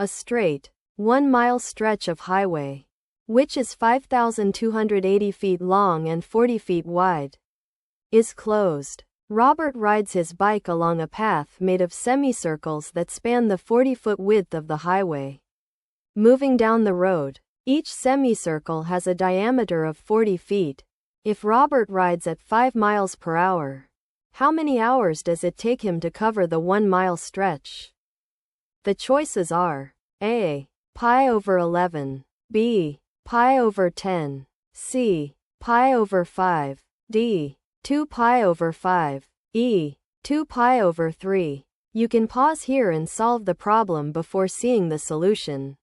A straight, 1-mile stretch of highway, which is 5,280 feet long and 40 feet wide, is closed. Robert rides his bike along a path made of semicircles that span the 40-foot width of the highway. Moving down the road, each semicircle has a diameter of 40 feet. If Robert rides at 5 miles per hour, how many hours does it take him to cover the 1-mile stretch? The choices are A. Pi over 11, B. Pi over 10, C. Pi over 5, D. 2 pi over 5, E. 2 pi over 3. You can pause here and solve the problem before seeing the solution.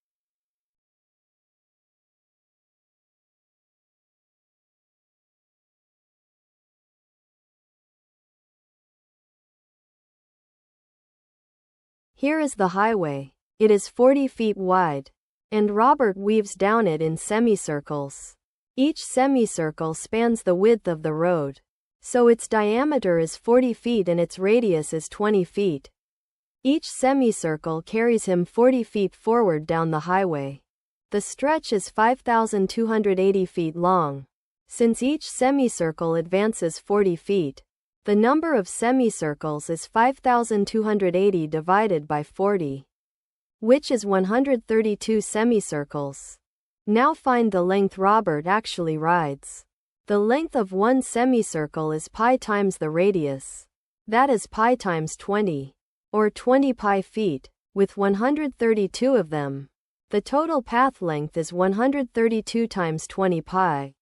Here is the highway. It is 40 feet wide, and Robert weaves down it in semicircles. Each semicircle spans the width of the road, so its diameter is 40 feet and its radius is 20 feet. Each semicircle carries him 40 feet forward down the highway. The stretch is 5,280 feet long. Since each semicircle advances 40 feet, the number of semicircles is 5,280 divided by 40, which is 132 semicircles. Now find the length Robert actually rides. The length of one semicircle is pi times the radius. That is pi times 20, or 20 pi feet, with 132 of them. The total path length is 132 times 20 pi,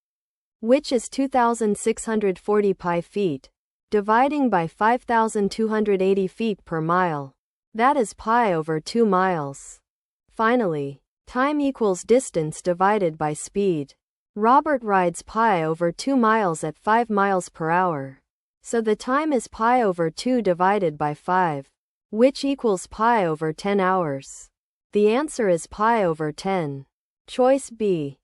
which is 2,640 pi feet. Dividing by 5,280 feet per mile. That is pi over 2 miles. Finally, time equals distance divided by speed. Robert rides pi over 2 miles at 5 miles per hour. So the time is pi over 2 divided by 5, which equals pi over 10 hours. The answer is pi over 10. Choice B.